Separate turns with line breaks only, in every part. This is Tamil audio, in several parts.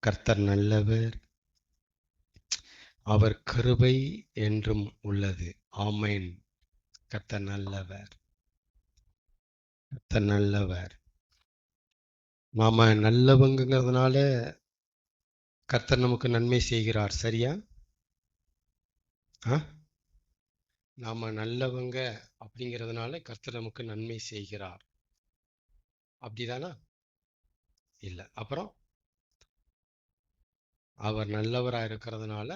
கர்த்தர் நல்லவர், அவர் கிருபை என்றும் உள்ளது. ஆமென். கர்த்தர் நல்லவர், கர்த்தர் நல்லவர். நாம நல்லவங்கிறதுனால கர்த்தர் நமக்கு நன்மை செய்கிறார். சரியா? நாம நல்லவங்க அப்படிங்கிறதுனால கர்த்தர் நமக்கு நன்மை செய்கிறார். அப்படிதானா? இல்லை. அப்புறம் அவர் நல்லவராக இருக்கிறதுனால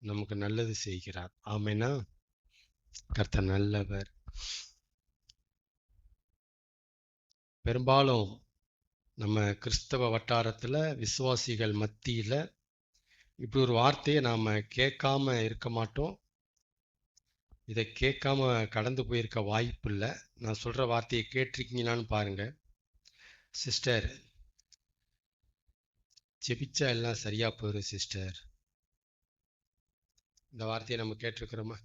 நமக்கு நல்லது செய்கிறார். ஆமெனா? கர்த்தர் நல்லவர். பெரும்பாலும் நம்ம கிறிஸ்தவ வட்டாரத்தில் விசுவாசிகள் மத்தியில் இப்படி ஒரு வார்த்தையை நாம் கேட்காம இருக்க மாட்டோம். இதை கேட்காம கடந்து போயிருக்க வாய்ப்பு இல்லை. நான் சொல்கிற வார்த்தையை கேட்டிருக்கீங்களான்னு பாருங்கள். சிஸ்டர், ஜெபிச்சா எல்லாம் சரியாக போயிடும் சிஸ்டர். இந்த வார்த்தையை நம்ம கேட்டிருக்கிறோமா?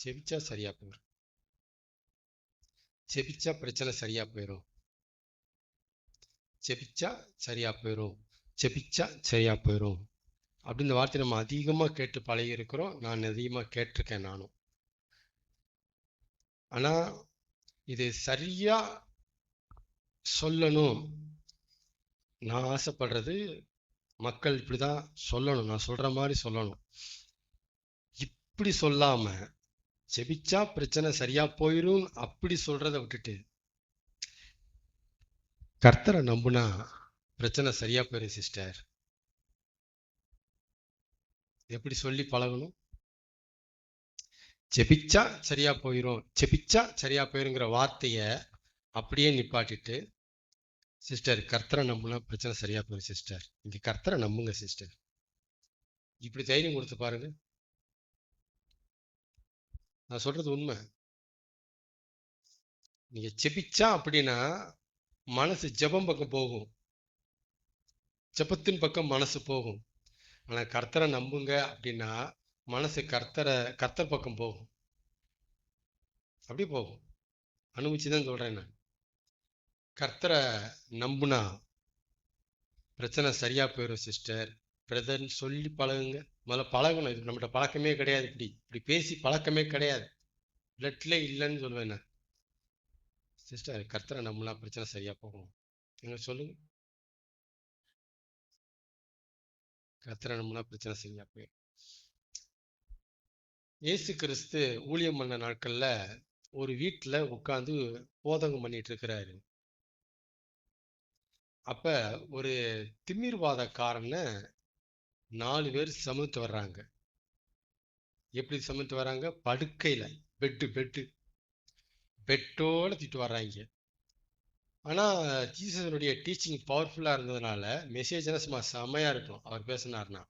ஜெபிச்சா சரியாக போயிடும், ஜெபிச்சா பிரச்சனை சரியாக போயிடும், ஜெபிச்சா சரியாக போயிடும், ஜெபிச்சா சரியாக போயிடும் அப்படின்னு இந்த வார்த்தையை நம்ம அதிகமாக கேட்டு பழகி இருக்கிறோம். நான் அதிகமாக கேட்டிருக்கேன் நானும். ஆனால் இது சரியாக சொல்லணும், நான் ஆசைப்படுறது மக்கள் இப்படி தான் சொல்லணும், நான் சொல்கிற மாதிரி சொல்லணும். இப்படி சொல்லாமல் ஜெபிச்சா பிரச்சனை சரியாக போயிடும் அப்படி சொல்கிறத விட்டுட்டு கர்த்தரை நம்புனா பிரச்சனை சரியாக போயிடும் சிஸ்டர். எப்படி சொல்லி பழகணும்? ஜெபிச்சா சரியாக போயிடும், ஜெபிச்சா சரியாக போயிருங்கிற வார்த்தையை அப்படியே நிப்பாட்டிட்டு, சிஸ்டர் கர்த்தரை நம்புனா பிரச்சனை சரியாக போயிடும் சிஸ்டர், இங்கே கர்த்தரை நம்புங்க சிஸ்டர், இப்படி தைரியம் கொடுத்து பாருங்க. நான் சொல்கிறது உண்மை. நீங்கள் ஜெபிச்சா அப்படின்னா மனசு ஜெபம் பக்கம் போகும், ஜெபத்தின் பக்கம் மனசு போகும். ஆனால் கர்த்தரை நம்புங்க அப்படின்னா மனசு கர்த்தர் பக்கம் போகும். அப்படி போகும். அனுபவிச்சு தான் சொல்கிறேன் நான். கர்த்தரை நம்புனா பிரச்சனை சரியாக போயிடும் சிஸ்டர், பிரதர்ன்னு சொல்லி பழகுங்க. முதல்ல பழகணும். இது நம்மகிட்ட பழக்கமே கிடையாது. இப்படி பேசி பழக்கமே கிடையாது. பிளட்ல இல்லைன்னு சொல்லுவேன் நான். சிஸ்டர் கர்த்தரை நம்புனா பிரச்சனை சரியாக போகும். எங்க சொல்லுங்க, கர்த்தரை நம்புனா பிரச்சனை சரியாக போயிடும். இயேசு கிறிஸ்து ஊழியம் பண்ண நாட்களில் ஒரு வீட்டில் உட்காந்து போதகம் பண்ணிட்டு இருக்கிறாரு. அப்போ ஒரு திமிர்வாதக்காரனை 4 பேர் சமத்து வர்றாங்க. எப்படி சமத்து வர்றாங்க? படுக்கையில், பெட்டோட திட்டு வர்றாங்க. ஆனால் ஜீசஸனுடைய டீச்சிங் பவர்ஃபுல்லாக இருந்ததுனால மெசேஜ்னா சும்மா செம்மையாக இருக்கும். அவர் பேசினார்னா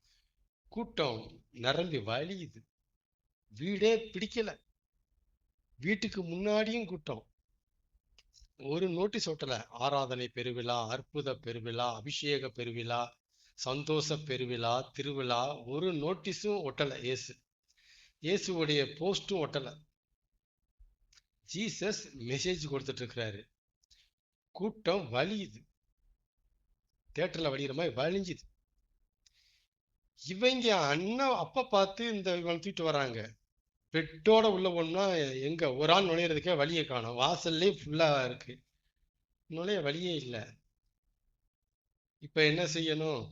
கூட்டம் நிரம்பி வலியுது, வீடே பிடிக்கல, வீட்டுக்கு முன்னாடியும் கூட்டம். ஒரு நோட்டீஸ் ஒட்டல. ஆராதனை பெருவிழா, அற்புத பெருவிழா, அபிஷேக பெருவிழா, சந்தோஷ பெருவிழா, திருவிழா, ஒரு நோட்டீஸும் ஒட்டல. இயேசுடைய போஸ்டும் ஒட்டல. ஜீசஸ் மெசேஜ் கொடுத்துட்டு இருக்கிறாரு. கூட்டம் வலியுது, தியேட்டர்ல வலிகிற மாதிரி வலிஞ்சுது. இவங்க அப்ப பார்த்து இவன் தூக்கிட்டு வர்றாங்க. பெட்டோட உள்ள போனா எங்க ஒரு ஆள் நுழையிறதுக்கே வழியை காணும். வாசல்லே ஃபுல்லா இருக்கு, நுழைய வழியே இல்லை. இப்ப என்ன செய்யணும்?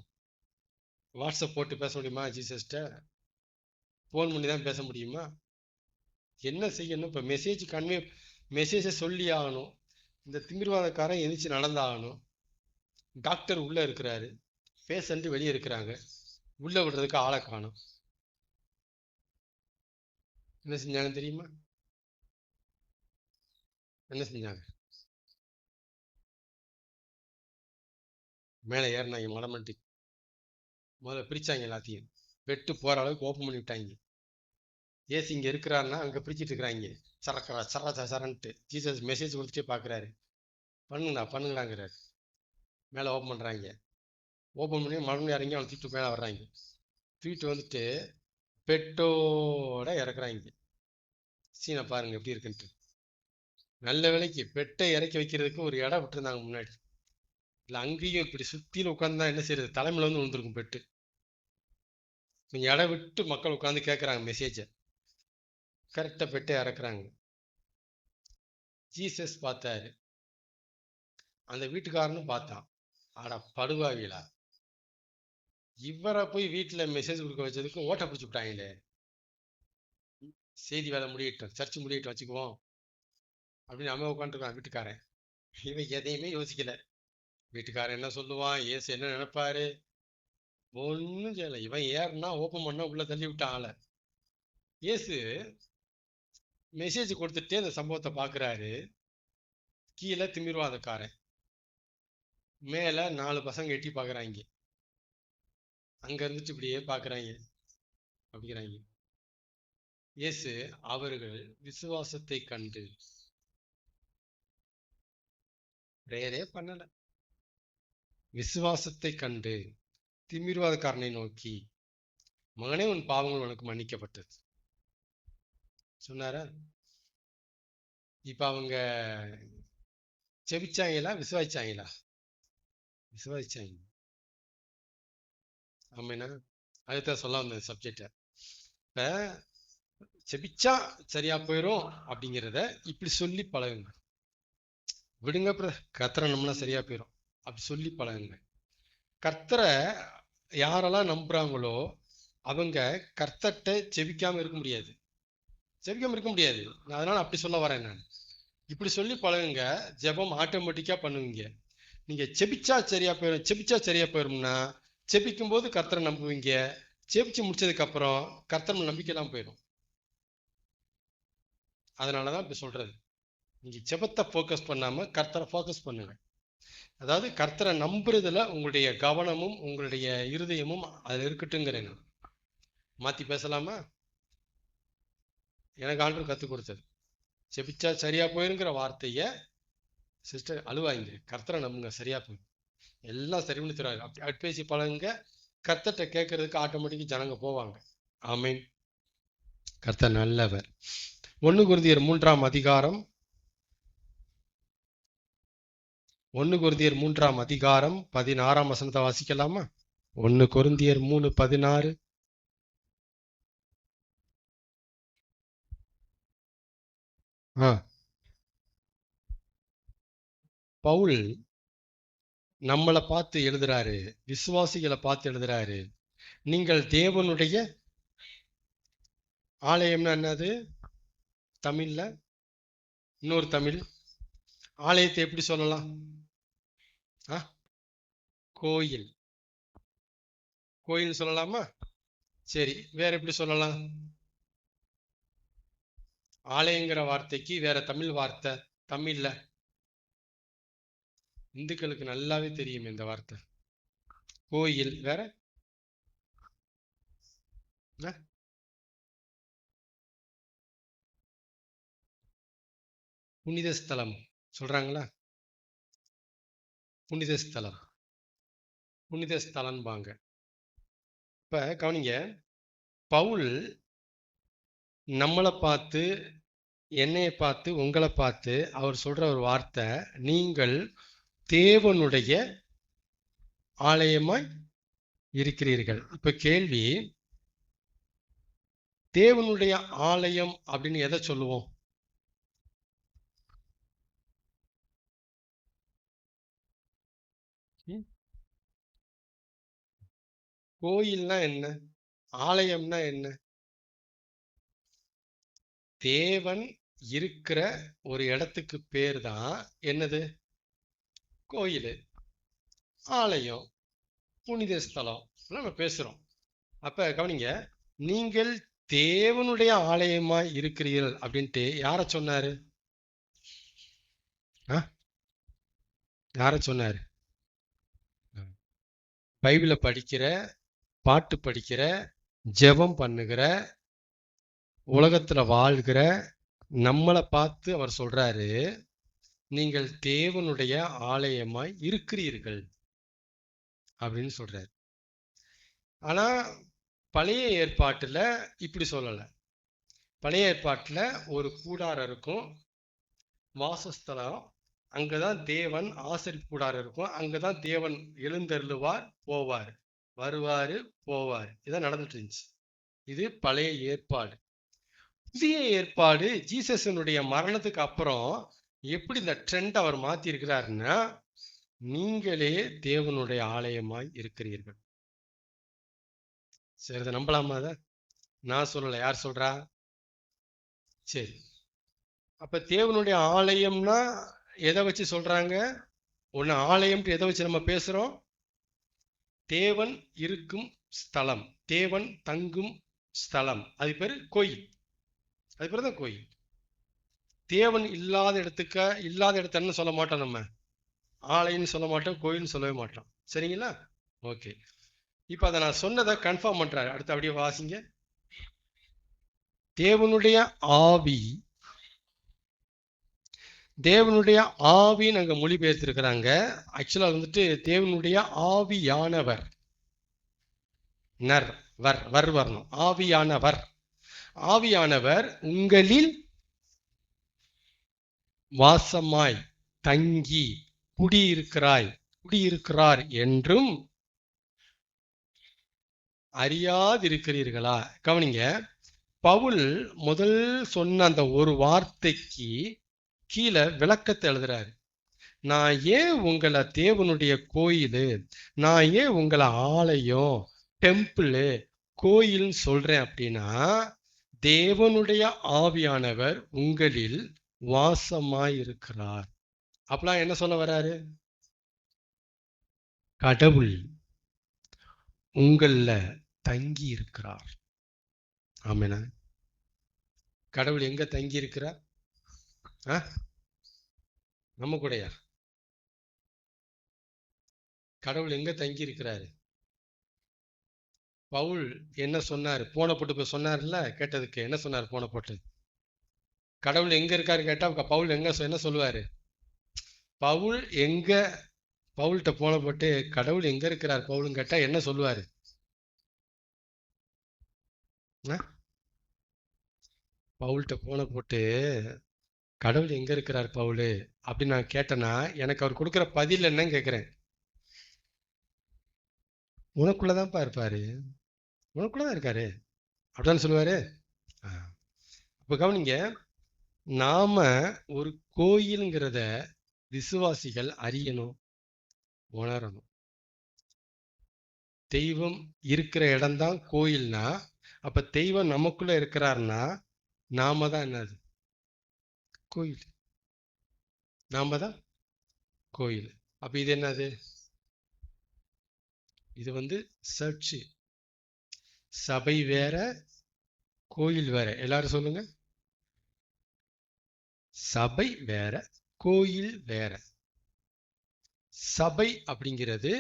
வாட்ஸ்அப் போட்டு பேச முடியுமா? ஜீசஸ்ட போன் பண்ணி தான் பேச முடியுமா? என்ன செய்யணும்? இப்ப மெசேஜை சொல்லி ஆகணும். இந்த திமிர்வாதக்காரன் எந்திரிச்சு நடந்தாகணும். டாக்டர் உள்ள இருக்கிறாரு, பேஷண்ட் வெளியே இருக்கிறாங்க, உள்ள விடுறதுக்கு ஆளை காணும். என்ன செஞ்சாங்க தெரியுமா? என்ன செஞ்சாங்க? மேலே ஏறினாங்க, மடமண்டி முதல்ல பிரிச்சாங்க எல்லாத்தையும். பெட்டு போற அளவுக்கு ஓப்பன் பண்ணி விட்டாங்க. ஏசு இங்க இருக்கிறாருன்னா அங்க பிரிச்சுட்டு இருக்கிறாங்க. சரன்ட்டு ஜீசஸ் மெசேஜ் கொடுத்துட்டே பாக்குறாரு. பண்ணுங்களாங்கிறாரு. மேலே ஓப்பன் பண்றாங்க. ஓப்பன் பண்ணி மறுபடியும் இறங்கி அவனை தூக்கிட்டு மேலே வர்றாங்க. தூக்கிட்டு வந்துட்டு பெட்டோட இறக்குறாங்க. சீனை பாருங்க எப்படி இருக்குன்ட்டு. நல்ல வேலைக்கு பெட்டை இறக்கி வைக்கிறதுக்கு ஒரு இடம் விட்டுருந்தாங்க முன்னாடி. இல்லை அங்கேயும் இப்படி சுத்தியில உட்கார்ந்தா என்ன செய்யறது, தலைமையில வந்து விழுந்திருக்கும் பெட்டு. கொஞ்சம் இடம் விட்டு மக்கள் உட்காந்து கேட்குறாங்க மெசேஜை. கரெக்டாக பெட்டை இறக்குறாங்க. ஜீசஸ் பார்த்தாரு, அந்த வீட்டுக்காரனும் பார்த்தான். ஆடா படுவாவிலா, இவரை போய் வீட்டில் மெசேஜ் கொடுக்க வச்சதுக்கு ஓட்ட பிடிச்சி விட்டாங்களே, செய்தி வேலை முடியட்டும், சர்ச்சு முடியட்டும் வச்சுக்குவோம் அப்படின்னு அவன் உட்காந்துருக்கான் வீட்டுக்காரன். இவன் எதையுமே யோசிக்கல. வீட்டுக்காரன் என்ன சொல்லுவான், ஏசு என்ன நினைப்பாரு, ஒன்றும் செய்யலை. இவன் ஏறுனா ஓப்பன் பண்ணா உள்ள தள்ளி விட்டான் ஆளை. ஏசு மெசேஜ் கொடுத்துட்டே அந்த சம்பவத்தை பார்க்குறாரு. கீழே திமிர்வாதக்காரன், மேலே 4 பசங்க எட்டி பார்க்குறாங்க. அங்க இருந்துட்டு இப்படியே பார்க்குறாங்க அப்படிங்கிறாங்க. இயேசு அவர்கள் விசுவாசத்தை கண்டு, பிரேயரே பண்ணல, விசுவாசத்தை கண்டு திமிர்வாதக்காரனை நோக்கி, மகனே உன் பாவங்கள் உனக்கு மன்னிக்கப்பட்டது சொன்னாரா? இப்ப அவங்க செபிச்சாங்களா விசுவாசிச்சாங்களா? விசுவாசிச்சாங்க. ஆமாண்ணா, அதுதான் சொல்ல வந்த சப்ஜெக்ட. இப்ப செபிச்சா சரியா போயிடும் அப்படிங்கிறத இப்படி சொல்லி பழகுங்க. விடுங்க கர்த்தரை நம்மளா சரியா போயிடும் அப்படி சொல்லி பழகுங்க. கர்த்தரை யாரெல்லாம் நம்புறாங்களோ அவங்க கர்த்தர்ட்ட செபிக்காம இருக்க முடியாது, செபிக்காம இருக்க முடியாது. அதனால அப்படி சொல்ல வரேன் நான். இப்படி சொல்லி பழகுங்க, ஜெபம் ஆட்டோமேட்டிக்கா பண்ணுவீங்க. நீங்க செபிச்சா சரியா போயிடும், செபிச்சா சரியா போயிடும்னா செபிக்கும் போது கர்த்தரை நம்புவீங்க, செபிச்சு முடிச்சதுக்கு அப்புறம் கர்த்தர் நம்பிக்கையெல்லாம் போயிடும். அதனாலதான் இப்படி சொல்றது. நீங்க ஜெபத்தை ஃபோக்கஸ் பண்ணாம கர்த்தரை ஃபோக்கஸ் பண்ணுங்க. அதாவது கர்த்தரை நம்புறதுல உங்களுடைய கவனமும் உங்களுடைய இருதயமும் அதுல இருக்கட்டுங்கிறேன். மாத்தி பேசலாமா? எனக்கு ஆண்டவர் கற்றுக் கொடுத்தது. செபிச்சா சரியா போயிருங்கிற வார்த்தைய சிஸ்டர் அழுவாங்க, கர்த்தரை நம்புங்க சரியா போயிடும், எல்லாம் சரி பண்ணி தருவாங்க. அப்படி அட்பேசி பழகுங்க, கர்த்தர்ட்ட கேட்கறதுக்கு ஆட்டோமேட்டிக் ஜனங்க போவாங்க. ஆமீன். கர்த்தர் நல்லவர். 1 கொரிந்தியர் 3ஆம் அதிகாரம் 16ஆம் வசனத்தை வாசிக்கலாமா? 1 கொரிந்தியர் 3:16. பவுல் நம்மளை பார்த்து எழுதுறாரு, விசுவாசிகளை பார்த்து எழுதுறாரு. நீங்கள் தேவனுடைய ஆலயம்னா என்னது தமிழ்ல? இன்னொரு தமிழ் ஆலயத்தை எப்படி சொல்லலாம்? கோயில், கோயில் சொல்லலாமா? சரி, வேற எப்படி சொல்லலாம்? ஆலயங்கிற வார்த்தைக்கு வேற தமிழ் வார்த்தை தமிழ்ல இந்துக்களுக்கு நல்லாவே தெரியும் இந்த வார்த்தை. கோயில் வேற புனித ஸ்தலம் சொல்றாங்களா? புனித ஸ்தலம், புனித ஸ்தலம்பாங்க. இப்ப கவனிங்க, பவுல் நம்மளை பார்த்து என்னைய பார்த்து உங்களை பார்த்து அவர் சொல்ற ஒரு வார்த்தை, நீங்கள் தேவனுடைய ஆலயமாய் இருக்கிறீர்கள். இப்ப கேள்வி, தேவனுடைய ஆலயம் அப்படின்னு எதை சொல்லுவோம்? கோயில்னா என்ன, ஆலயம்னா என்ன? தேவன் இருக்கிற ஒரு இடத்துக்கு பேர் தான் என்னது? கோயில், ஆலயம், புனித ஸ்தலம் நம்ம பேசுறோம். அப்ப கவனிங்க, நீங்கள் தேவனுடைய ஆலயமாய் இருக்கிறீர்கள் அப்படின்ட்டு யார சொன்னாரு? யார சொன்னாரு? பைபிளை படிக்கிற, பாட்டு படிக்கிற, ஜெபம் பண்ணுகிற, உலகத்துல வாழ்கிற நம்மளை பார்த்து அவர் சொல்றாரு, நீங்கள் தேவனுடைய ஆலயமாய் இருக்கிறீர்கள் அப்படின்னு சொல்றாரு. ஆனா பழைய ஏற்பாட்டுல இப்படி சொல்லல. பழைய ஏற்பாட்டுல ஒரு கூடாரம் இருக்கும், வாசஸ்தலம், அங்கதான் தேவன் ஆசரிப்பு கூடாரம் இருக்கும். அங்கதான் தேவன் எழுந்தருளுவார், போவார், வருவாரு, போவார். இதான் நடந்துட்டு இருந்துச்சு. இது பழைய ஏற்பாடு. புதிய ஏற்பாடு ஜீசஸனுடைய மரணத்துக்கு அப்புறம் எப்படி இந்த ட்ரெண்ட் அவர் மாத்தி இருக்கிறாருன்னா, நீங்களே தேவனுடைய ஆலயமாய் இருக்கிறீர்கள். சரி, இதை நம்பலாமா? அத நான் சொல்லல, யார் சொல்றா? சரி, அப்ப தேவனுடைய ஆலயம்னா எதை வச்சு சொல்றாங்க? ஒண்ணு ஆலயம்ட்டு எதை வச்சு நம்ம பேசுறோம்? தேவன் இருக்கும் ஸ்தலம், தேவன் தங்கும் ஸ்தலம், அது பேரு கோயில். அது பேர் தான் கோயில். தேவன் இல்லாத இடத்த என்ன சொல்ல மாட்டோம், நம்ம ஆலயம்னு சொல்ல மாட்டோம், கோயில்னு சொல்லவே மாட்டோம். சரிங்களா? ஓகே, இப்ப அதை நான் சொன்னதை கன்ஃபார்ம் பண்றாரு. அடுத்து அப்படியே வாசிங்க. தேவனுடைய ஆவி, தேவனுடைய ஆவின்னு அங்க மொழிபெயர்த்திருக்கிறாங்க. ஆக்சுவலா வந்துட்டு தேவனுடைய ஆவியானவர், நர் வர் வரணும். ஆவியானவர், ஆவியானவர் உங்களில் வாசமாய் தங்கி குடியிருக்கிறார் என்றும் அறியாதிருக்கிறீர்களா? கவனிங்க, பவுல் முதல் சொன்ன அந்த ஒரு வார்த்தைக்கு கீழே விளக்கத்தை எழுதுறாரு. நான் ஏன் உங்களை தேவனுடைய கோயிலு, நான் ஏன் உங்களை ஆலயம், டெம்பிள், கோயில்னு சொல்றேன் அப்படின்னா, தேவனுடைய ஆவியானவர் உங்களில் வாசமாயிருக்கிறார். அப்பலாம் என்ன சொல்ல வர்றாரு? கடவுள் உங்கள தங்கி இருக்கிறார். ஆமெனா? கடவுள் எங்க தங்கி இருக்கிறார்? நம்ம கூடயா? கடவுள் எங்க தங்கி இருக்கிறாரு? பவுல் என்ன சொன்னார்? போன போட்டு சொன்னார்ல, கேட்டதுக்கு என்ன சொன்னார்? போன போட்டு கடவுள் எங்க இருக்காரு கேட்டா பவுல் என்ன சொல்லுவாரு? பவுல் எங்க, பவுல்கிட்ட போன போட்டு கடவுள் எங்க இருக்கிறார் பவுலும் கேட்டா என்ன சொல்லுவாரு? பவுல்கிட்ட போன போட்டு கடவுள் எங்க இருக்கிறார் பவுலு அப்படின்னு நான் கேட்டேன்னா, எனக்கு அவர் கொடுக்குற பதில் என்னன்னு கேட்கிறேன். உனக்குள்ளதான்ப்பா இருப்பாரு, உனக்குள்ளதான் இருக்காரு அப்படிதான் சொல்லுவாரு. இப்ப கவனிங்க, நாம ஒரு கோயிலுங்கிறத விசுவாசிகள் அறியணும், உணரணும். தெய்வம் இருக்கிற இடம்தான் கோயில்னா, அப்ப தெய்வம் நமக்குள்ள இருக்கிறார்னா நாம தான் என்னது? கோயில். நாம தான் கோயில். அப்ப இது என்னது? இது சர்ச்சு. சபை வேற, கோயில் வேற. எல்லாரும் சொல்லுங்க. சபை வேற, கோயில் வேற. சபை அப்படிங்கிறது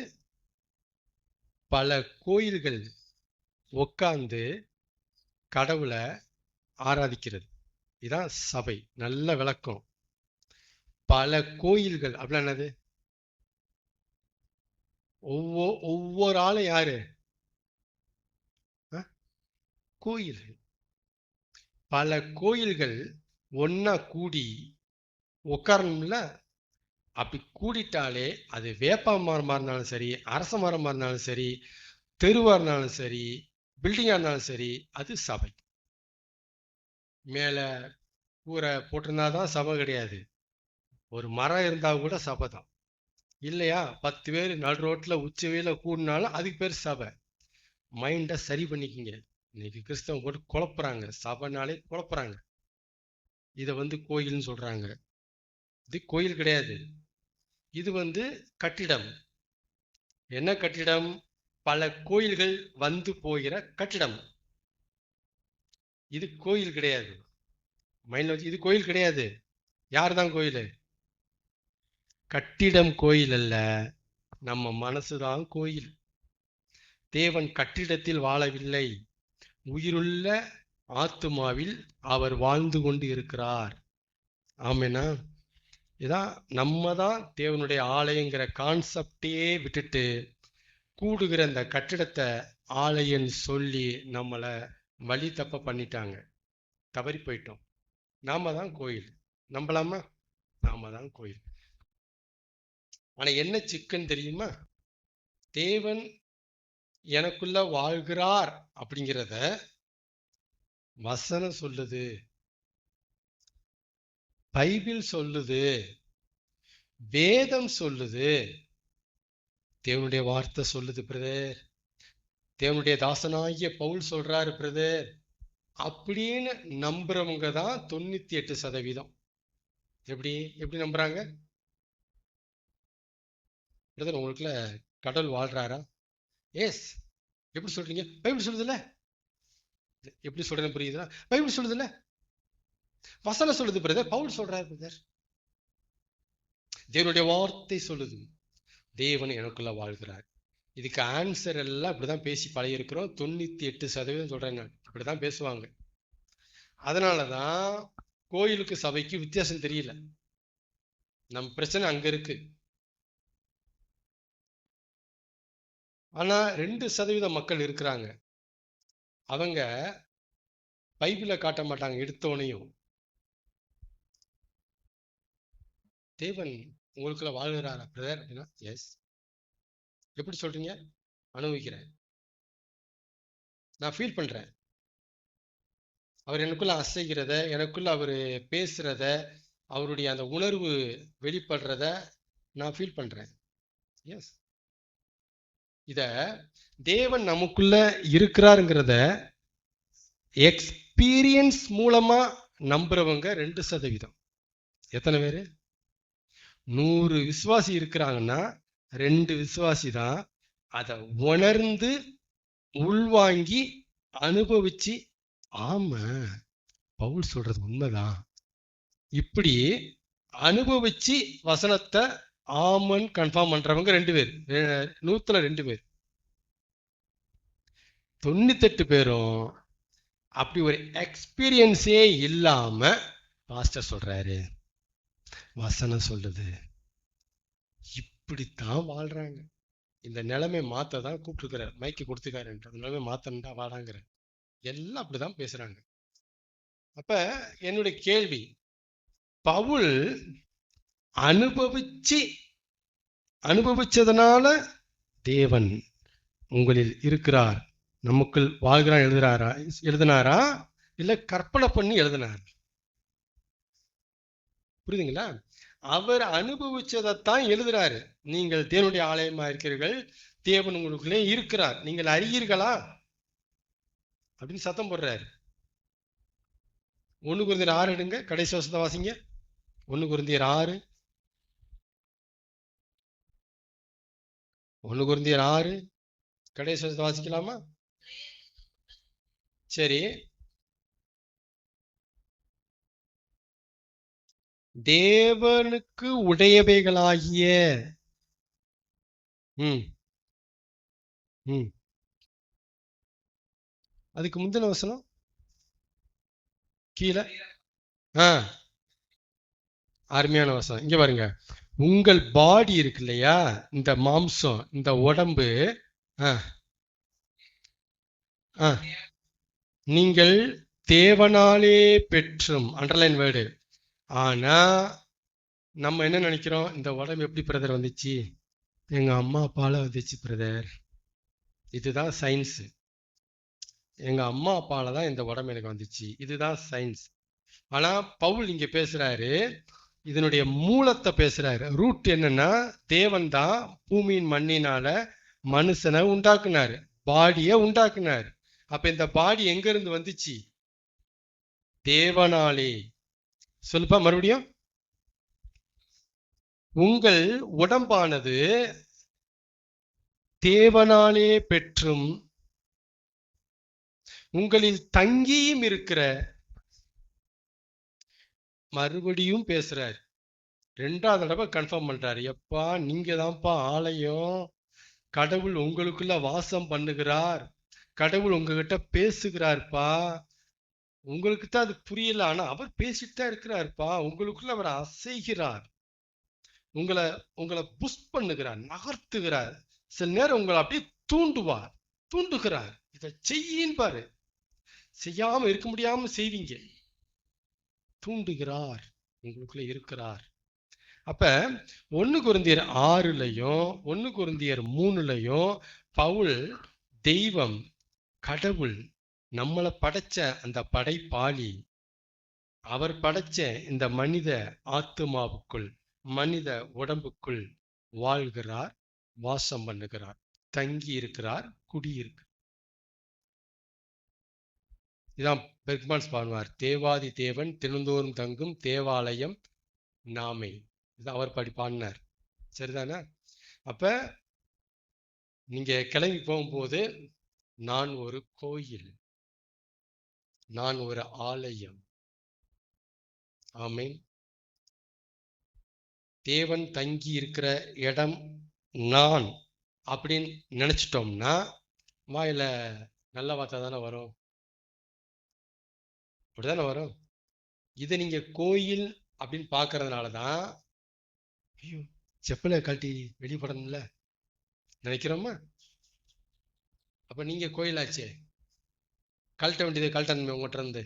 பல கோயில்கள் உட்கார்ந்து கடவுளை ஆராதிக்கிறது. இதான் சபை. நல்ல விளக்கம். பல கோயில்கள் அப்படின்னா என்னது? ஒவ்வொரு ஆளும் யாரு? கோயில்கள். பல கோயில்கள் ஒன்னா கூடி உட்காரணும்ல. அப்படி கூடிட்டாலே அது வேப்ப மரமா இருந்தாலும் சரி, அரச மரமா இருந்தாலும் சரி, தெருவா இருந்தாலும் சரி, பில்டிங்கா இருந்தாலும் சரி, அது சபை. மேல கூரை போட்டிருந்தாதான் சபை கிடையாது. ஒரு மரம் இருந்தா கூட சபை தான், இல்லையா? 10 பேர் நடு ரோட்ல உச்சி வெயில கூடினாலும் அதுக்கு பேர் சபை. மைண்டை சரி பண்ணிக்கிங்க. இன்னைக்கு கிறிஸ்தவம் போட்டு குழப்புறாங்க, சபைனாலே குழப்புறாங்க. இதை கோயில்னு சொல்றாங்க. இது கோயில் கிடையாது. இது கட்டிடம். என்ன கட்டிடம்? பல கோயில்கள் வந்து போகிற கட்டிடம். இது கோயில் கிடையாது. மைண்ட்ல வச்சு, இது கோயில் கிடையாது. யார் தான் கோயில்? கட்டிடம் கோயில் அல்ல, நம்ம மனசுதான் கோயில். தேவன் கட்டிடத்தில் வாழவில்லை, உயிருள்ள ஆத்துமாவில் அவர் வாழ்ந்து கொண்டு இருக்கிறார். ஆமேனா? இதான் நம்ம தான் தேவனுடைய ஆலயங்கிற கான்செப்டையே விட்டுட்டு கூடுகிற அந்த கட்டிடத்தை ஆலயன்னு சொல்லி நம்மளை வழி தப்ப பண்ணிட்டாங்க, தவறி போயிட்டோம். நாம தான் கோயில். நம்பலாமா? நாம தான் கோயில். ஆனா என்ன சிக்கன் தெரியுமா? தேவன் எனக்குள்ள வாழ்கிறார் அப்படிங்கிறத வசனம் சொல்லுது, பைபிள் சொல்லுது, வேதம் சொல்லுது, தேவனுடைய வார்த்தை சொல்லுது பிரதர், தேவனுடைய தாசனாகிய பவுல் சொல்றாரு பிரதர் அப்படின்னு நம்புறவங்க தான் 98%. எப்படி எப்படி நம்புறாங்க? பிரதர் உங்களுக்குள்ள கடவுள் வாழ்றாரா? எஸ். எப்படி சொல்றீங்க? பைபிள் சொல்லுதுல்ல. எப்படி சொல்றேன்னு புரியுதா? பைபிள் சொல்லுதுல்ல, வசனம் சொல்லுது பிரதர், பவுல் சொல்றாரு பிரதர், தேவனுடைய வார்த்தை சொல்லுது, தேவன் எனக்குள்ள வாழ்கிறார். இதுக்கு ஆன்சர் எல்லாம் இப்படிதான் பேசி பழகி இருக்கிறோம். 98% சொல்றேன் நான், இப்படிதான் பேசுவாங்க. அதனாலதான் கோயிலுக்கு சபைக்கு வித்தியாசம் தெரியல. நம்ம பிரச்சனை அங்க இருக்கு. ஆனா 2% மக்கள் இருக்கிறாங்க, அவங்க பைபிளை காட்ட மாட்டாங்க. எடுத்தோனையும் தேவன் உங்களுக்குள்ள வாழ்கிறாரா பிரதர் அப்படின்னா எஸ். எப்படி சொல்றீங்க? அனுபவிக்கிறேன், நான் ஃபீல் பண்றேன், அவர் எனக்குள்ள அசைகிறத, எனக்குள்ள அவர் பேசுறத, அவருடைய அந்த உணர்வு வெளிப்படுறத நான் ஃபீல் பண்றேன். எஸ். இத தேவன் நமக்குள்ள இருக்கிறாருங்கிறத எக்ஸ்பீரியன்ஸ் மூலமா நம்புறவங்க 2%. எத்தனை பேரு? 100 விசுவாசி இருக்கிறாங்கன்னா 2 விசுவாசி தான் அதை உணர்ந்து உள்வாங்கி அனுபவிச்சு, ஆமா பவுல் சொல்றது உண்மைதான், இப்படி அனுபவிச்சு வசனத்தை ஆமன் கன்ஃபார்ம் பண்றவங்க 2 பேர். 100ல 2 பேர். 98 பேரும் அப்படி ஒரு எக்ஸ்பீரியன்ஸே இல்லாம பாஸ்டர் சொல்றாரு, வசனம் சொல்லுது, இப்படித்தான் வாழ்றாங்க. இந்த நிலைமை மாத்ததான் கூப்பிட்டுருக்கிறார், மைக்கு கொடுத்துக்காரு, அந்த நிலைமை மாத்தண்டா வாடாங்கிற. எல்லாம் அப்படிதான் பேசுறாங்க. அப்ப என்னுடைய கேள்வி, பவுல் அனுபவிச்சதுனால தேவன் உங்களில் இருக்கிறார், நமக்குள் வாழ்கிறான் எழுதினாரா இல்ல கற்பனை பண்ணி எழுதினார்? புரியுதுங்களா? அவர் அனுபவிச்சதைத்தான் எழுதுறாரு. நீங்கள் தேவனுடைய ஆலயமா இருக்கிறீர்கள், தேவன் உங்களுக்குள்ளே இருக்கிறார், நீங்கள் அறியீர்களா அப்படின்னு சத்தம் போடுறாரு. 1 கொரிந்தியர் 6 எடுங்க, கடைசி வசனத்தை வாசிங்க. 1 கொரிந்தியர் 6, 1 கொரிந்தியர் 6 கடைசி வசனத்தை வாசிக்கலாமா? சரி. தேவனுக்கு உடையவைகளாகிய அதுக்கு முந்தின வசனம் கீழே. அருமையான வசனம். இங்க பாருங்க, உங்கள் பாடி இருக்கு இல்லையா, இந்த மாம்சம், இந்த உடம்பு, நீங்கள் தேவனாலே பெற்றும், அண்டர்லைன் வேர்டு. ஆனா நம்ம என்ன நினைக்கிறோம், இந்த உடம்பு எப்படி பிரதர் வந்துச்சு? எங்க அம்மா அப்பால வந்துச்சு பிரதர். இதுதான் சயின்ஸ். எங்க அம்மா அப்பால தான் இந்த உடம்பு எனக்கு வந்துச்சு, இதுதான் சயின்ஸ். ஆனா பவுல் இங்க பேசுறாரு, இதனுடைய மூலத்தை பேசுறாரு. ரூட் என்னன்னா, தேவன் தான் பூமியின் மண்ணினால மனுஷனை உண்டாக்குனாரு, பாடிய உண்டாக்குனாரு. அப்ப இந்த பாடி எங்க இருந்து வந்துச்சு? தேவனாலே. சொல்லுப்பா மறுபடியும். உங்கள் உடம்பானது தேவனாலே பெற்றும் உங்களில் தங்கியும் இருக்கிற. மறுபடியும் பேசுறாரு, 2வது தடவை கன்ஃபார்ம் பண்றாரு, எப்பா நீங்க தான்ப்பா ஆலயம், கடவுள் உங்களுக்குள்ள வாசம் பண்ணுகிறார், கடவுள் உங்ககிட்ட பேசுகிறார்ப்பா, உங்களுக்கு தான் அது புரியல, ஆனா அவர் பேசிட்டு தான் இருக்கிறார்ப்பா, உங்களுக்குள்ள அவர் அசைகிறார், உங்களை புஷ் பண்ணுகிறார், நகர்த்துகிறார், சில நேரம் உங்களை அப்படியே தூண்டுகிறார், இதை செய்யின்னு பாரு, செய்யாம இருக்க முடியாம செய்வீங்க, தூண்டுகிறார், உங்களுக்குள்ள இருக்கிறார். அப்ப 1 கொரிந்தியர் 6லயும் 1 கொரிந்தியர் 3லயும் பவுல் தெய்வம், கடவுள், நம்மளை படைச்ச அந்த படைப்பாளி, அவர் படைச்ச இந்த மனித ஆத்துமாவுக்குள், மனித உடம்புக்குள் வாழ்கிறார், வாசம் பண்ணுகிறார், தங்கி இருக்கிறார், குடியிருக்கிறார். இதான் பெர்க்மான்ஸ் பாடுவார், தேவாதி தேவன் தினந்தோறும் தங்கும் தேவாலயம் நாமே. இதான் அவர் பாடினார். சரிதானே? அப்ப நீங்க கிளம்பி போகும்போது, நான் ஒரு கோயில், நான் ஒரு ஆலயம். ஆமென். தேவன் தங்கி இருக்கிற இடம் நான் அப்படின்னு நினைச்சிட்டோம்னா வாயில நல்ல வார்த்தை தானே வரும். அப்படிதானே வரும். இதை நீங்க கோயில் அப்படின்னு பாக்குறதுனால தான் ஐயோ செப்பலை கழட்டி வெளிப்படணும்ல நினைக்கிறோமா? அப்ப நீங்க கோயிலாச்சே, கழட்ட வேண்டியது கழட்டணுமே உங்கள்கிட்ட இருந்து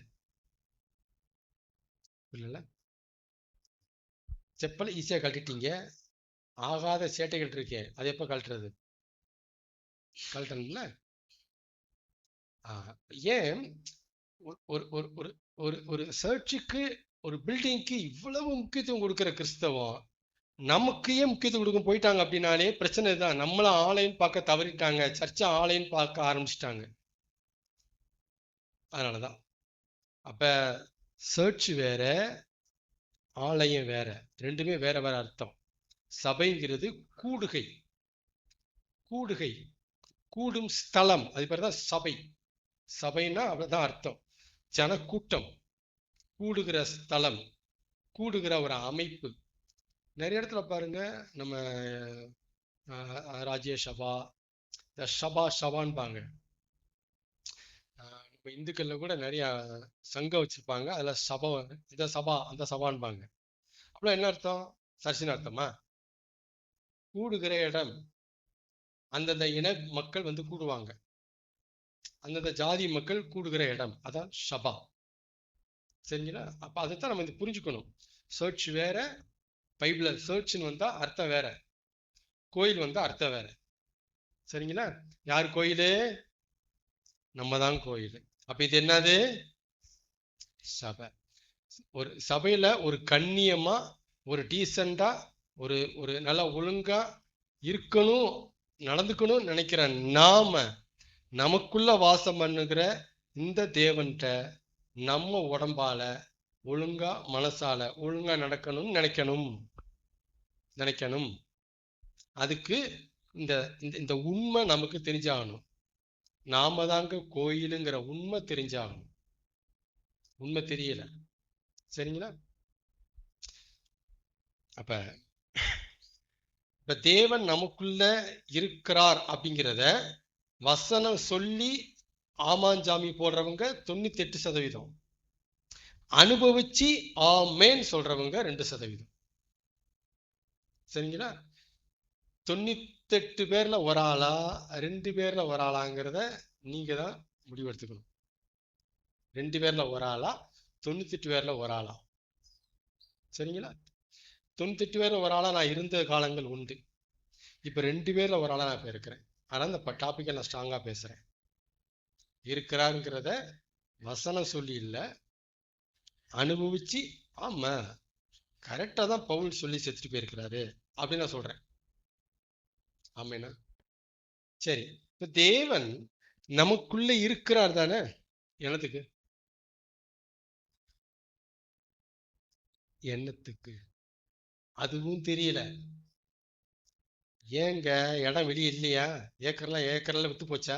இல்லைல்ல. செப்பலை ஈஸியா கழட்டிட்டீங்க, ஆகாத சேட்டைகள் இருக்கே அது எப்ப கழட்டுறது? கழட்டணும்ல. ஏன் ஒரு ஒரு ஒரு ஒரு ஒரு சர்ச்சுக்கு, ஒரு பில்டிங்க்கு இவ்வளவு முக்கியத்துவம் கொடுக்கிற கிறிஸ்தவம் நமக்கு ஏன் முக்கியத்துவம் கொடுக்க போயிட்டாங்க அப்படின்னாலே பிரச்சனை தான். நம்மள ஆலயம் பார்க்க தவறிட்டாங்க, சர்ச்சை ஆலயம் பார்க்க ஆரம்பிச்சிட்டாங்க. அதனாலதான். அப்ப சர்ச் வேற, ஆலயம் வேற, ரெண்டுமே வேற வேற அர்த்தம். சபைங்கிறது கூடுகை, கூடுகை, கூடும் ஸ்தலம், அது பேர் தான் சபை. சபைன்னா அவ்வளவுதான் அர்த்தம். ஜனக்கூட்டம், கூடுகிற ஸ்தலம், கூடுகிற ஒரு அமைப்பு. நிறைய இடத்துல பாருங்க, நம்ம ராஜ்ய சபா, இந்த சபா சபான்பாங்க. நம்ம இந்துக்கள்ல கூட நிறைய சங்கம் வச்சிருப்பாங்க, அதுல சபா, இந்த சபா அந்த சபான்பாங்க. அப்புறம் என்ன அர்த்தம்? சர்ச்சின்னு அர்த்தமா? கூடுகிற இடம், அந்தந்த இன மக்கள் வந்து கூடுவாங்க, அந்தந்த ஜாதி மக்கள் கூடுகிற இடம், அதான் சபா. சரிங்களா? அப்ப அதைத்தான் நம்ம புரிஞ்சுக்கணும். சர்ச் வேற, பைபிள்ல சர்ச்னு வந்தா அர்த்தம் வேற, கோயில் வந்தா அர்த்தம் வேற. சரிங்களா? யார் கோயிலு? நம்ம தான் கோயில். அப்ப இது என்னது? சபை. ஒரு சபையில ஒரு கண்ணியமா, ஒரு டீசெண்டா, ஒரு ஒரு நல்ல ஒழுங்கா இருக்கணும், நடந்துக்கணும் நினைக்கிற நாம, நமக்குள்ள வாசம் பண்ணுகிற இந்த தேவன்கிட்ட நம்ம உடம்பால ஒழுங்கா, மனசால ஒழுங்கா நடக்கணும்னு நினைக்கணும். அதுக்கு இந்த இந்த உண்மை நமக்கு தெரிஞ்சாகணும். நாம தாங்க கோயிலுங்கிற உண்மை தெரிஞ்சாகணும். உண்மை தெரியல. சரிங்களா? அப்ப இப்ப தேவன் நமக்குள்ள இருக்கிறார் அப்படிங்கிறத வசனம் சொல்லி ஆமாஞ்சாமி போடுறவங்க 98%, அனுபவிச்சு ஆமேன் சொல்றவங்க 2%. சரிங்களா? 98 பேர்ல ஒரு ஆளா 2 பேர்ல ஒரு ஆளாங்கிறத நீங்க தான் முடிவெடுத்துக்கணும். 2 பேர்ல ஒரு ஆளா 98 பேர்ல ஒரு ஆளா? சரிங்களா? 98 பேர்ல ஒரு ஆளா நான் இருந்த காலங்கள் உண்டு. இப்ப 2 பேர்ல ஒரு ஆளா நான் இப்ப இருக்கிறேன். ஆனா இந்த டாபிக்கை நான் ஸ்ட்ராங்கா பேசுறேன். இருக்கிறாருங்கிறத வசனம் சொல்லி இல்ல, அனுபவிச்சு ஆமா கரெக்டா தான் பவுல் சொல்லி செத்துட்டு போயிருக்கிறாரு அப்படின்னு நான் சொல்றேன். ஆமேனா? சரி, இப்ப தேவன் நமக்குள்ள இருக்கிறார் தானே? என்னத்துக்கு? என்னத்துக்கு அதுவும் தெரியல. ஏங்க இடம் வெளியே இல்லையா? ஏக்கர்லாம் வித்து போச்சா?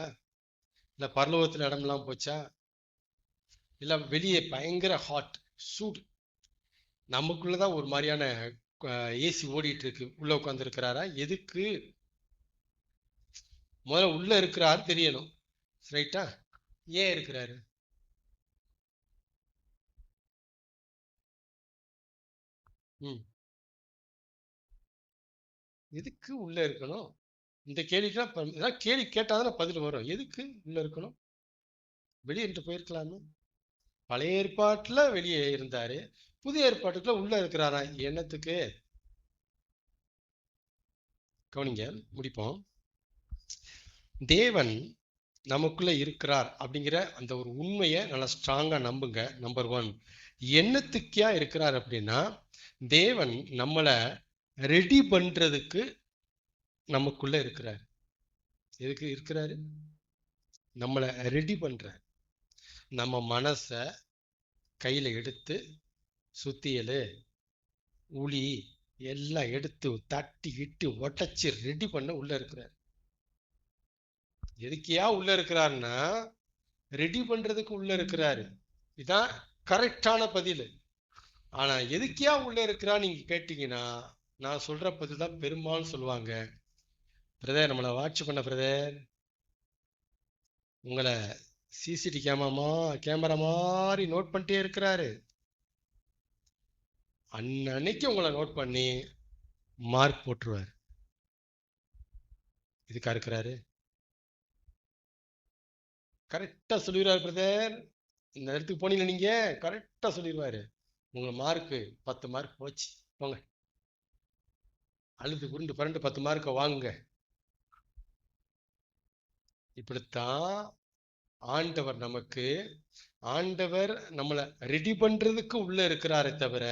இல்ல பரலோகத்துல இடம்லாம் போச்சா? இல்ல வெளியே பயங்கர ஹாட் சூடு, நமக்குள்ளதான் ஒரு மாதிரியான ஏசி ஓடிட்டு இருக்கு, உள்ள உட்கார்ந்து இருக்கிறாரா? எதுக்கு? முதல்ல உள்ள இருக்கிறாரு தெரியணும். ரைட்டா? ஏன் இருக்கிறாரு? எதுக்கு உள்ள இருக்கணும்? இந்த கேள்விக்கெல்லாம் கேள்வி கேட்டாதான் பதில் வரும். எதுக்கு உள்ள இருக்கணும்? வெளியே இருந்து போயிருக்கலாமே. பழைய ஏற்பாட்டுல வெளியே இருந்தாரு, புதிய ஏற்பாட்டுக்குள்ள உள்ள இருக்கிறாரா? என்னத்துக்கு? கவனிங்க, முடிப்போம். தேவன் நமக்குள்ள இருக்கிறார் அப்படிங்கிற அந்த ஒரு உண்மையை நல்லா ஸ்ட்ராங்கா நம்புங்க. நம்பர் 1. என்னத்துக்கியா இருக்கிறார் அப்படின்னா, தேவன் நம்மளை ரெடி பண்றதுக்கு நமக்குள்ள இருக்கிறார். எதுக்கு இருக்கிறாரு? நம்மளை ரெடி பண்றார். நம்ம மனசை கையில எடுத்து சுத்தியலு உளி எல்லாம் எடுத்து தட்டி இட்டு உடைச்சு ரெடி பண்ண உள்ள இருக்கிறார். எதுக்கியா உள்ள இருக்கிறாருன்னா ரெடி பண்றதுக்கு உள்ள இருக்கிறாரு. இதான் கரெக்டான பதில். ஆனா எதுக்கியா உள்ள இருக்கிறா நீங்க கேட்டீங்கன்னா, நான் சொல்ற பதில் தான் பெரும்பாலும் சொல்லுவாங்க. பிரதர், நம்மளை வாட்ச் பண்ண பிரதர், உங்களை சிசிடி கேமரா மாதிரி நோட் பண்ணிட்டே இருக்கிறாரு. அன்னைக்கு உங்களை நோட் பண்ணி மார்க் போட்டுருவார். இதுக்கா இருக்கிறாரு? கரெக்டா சொல்லிடுவாரு பிரதர். இந்த இடத்துக்கு போனீங்க நீங்க, கரெக்டா சொல்லிடுவாரு. உங்க மார்க்கு 10 மார்க் போச்சு, போங்க அழுது உருண்டு பரண்டு 10 மார்க்கை வாங்குங்க. இப்படித்தான் ஆண்டவர் நம்மளை ரெடி பண்றதுக்கு உள்ள இருக்கிறாரே தவிர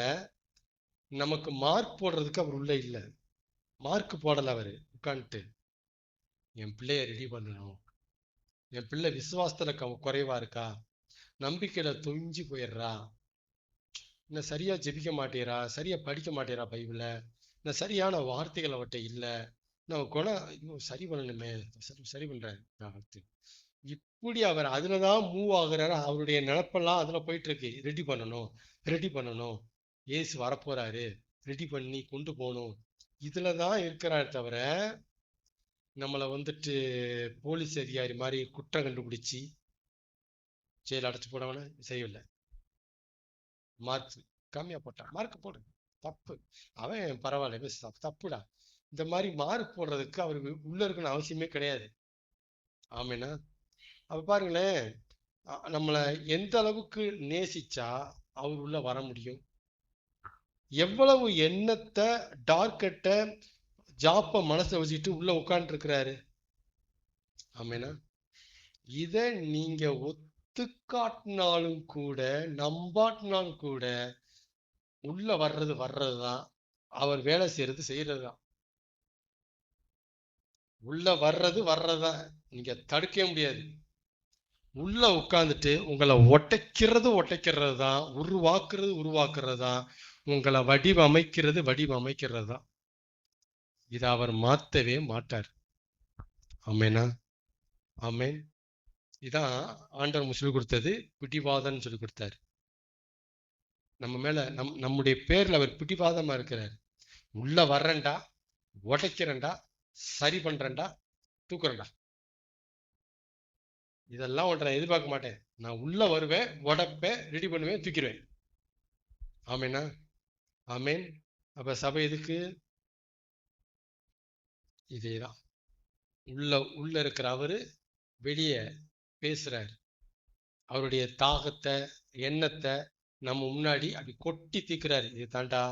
நமக்கு மார்க் போடுறதுக்கு அவர் உள்ள இல்லை. மார்க் போடல அவரு உட்காந்துட்டு. என் பிள்ளைய ரெடி பண்ணணும், என் பிள்ளை விசுவாசத்துல குறைவா இருக்கா, நம்பிக்கையில தொய்ஞ்சு போயிடுறா, இன்னும் சரியா ஜெபிக்க மாட்டேறா, சரியா படிக்க மாட்டேறா பைபிள, இன்னும் சரியான வார்த்தைகள் அவட்ட இல்லை, நான் குணம் இன்னும் சரி பண்ணணுமே, சரி பண்றேன். இப்படி அவர் அதுலதான் மூவ் ஆகுறாரு. அவருடைய நினப்பெல்லாம் அதுல போயிட்டு இருக்கு. ரெடி பண்ணணும், ரெடி பண்ணணும், ஏசு வரப்போறாரு, ரெடி பண்ணி கொண்டு போகணும், இதுலதான் இருக்கிறாரு தவிர நம்மளை வந்துட்டு போலீஸ் அதிகாரி மாதிரி குற்றம் கண்டுபிடிச்சி ஜெயில அடைச்சு போனவன செய்யவில்லை. மார்க் கம்மியா போட்டான், மார்க் போடு, தப்பு, அவன் பரவாயில்ல, தப்புடா, இந்த மாதிரி மார்க் போடுறதுக்கு அவருக்கு உள்ள இருக்கணும் அவசியமே கிடையாது. ஆமேனா? அப்ப பாருங்களேன், நம்மளை எந்த அளவுக்கு நேசிச்சா அவர் உள்ள வர முடியும்? எவ்வளவு எண்ணத்தை டார்கெட்ட ஜாப்ப மனசுல வச்சுக்கிட்டு உள்ள உட்கார்ந்து இருக்கிறாரு. ஆமேனா? இத நீங்க ஒத்துக்காட்டினாலும் கூட நம்பாட்டினாலும் கூட உள்ள வர்றதுதான், அவர் வேலை செய்யறதுதான். உள்ள வர்றதுதான், நீங்க தடுக்க முடியாது. உள்ள உட்கார்ந்துட்டு உங்களை ஒட்டைக்கிறது தான், உருவாக்குறது தான், உங்களை வடிவமைக்கிறது தான். இதை அவர் மாத்தவே மாட்டார். ஆமேனா? ஆமேன். இதான் ஆண்டவர் சொல்லி கொடுத்தது, பிடிவாதம்னு சொல்லி கொடுத்தாரு. நம்ம மேல நம்முடைய பேர்ல அவர் பிடிவாதமா இருக்கிறார். உள்ள வர்றேன்டா, உடைக்கிறேன்டா, சரி பண்றேன்டா, தூக்குறேன்டா, இதெல்லாம் ஒன்றை நான் எதிர்பார்க்க மாட்டேன். நான் உள்ள வருவேன், உடைப்பேன், ரெடி பண்ணுவேன், தூக்கிடுவேன். ஆமேனா? ஆமேன். அப்ப சபை எதுக்கு? இதேதான். உள்ள இருக்கிற அவரு வெளியே பேசுறாரு. அவருடைய தாகத்தை, எண்ணத்தை நம்ம முன்னாடி அப்படி கொட்டி தீக்குறாரு. இது தாண்டா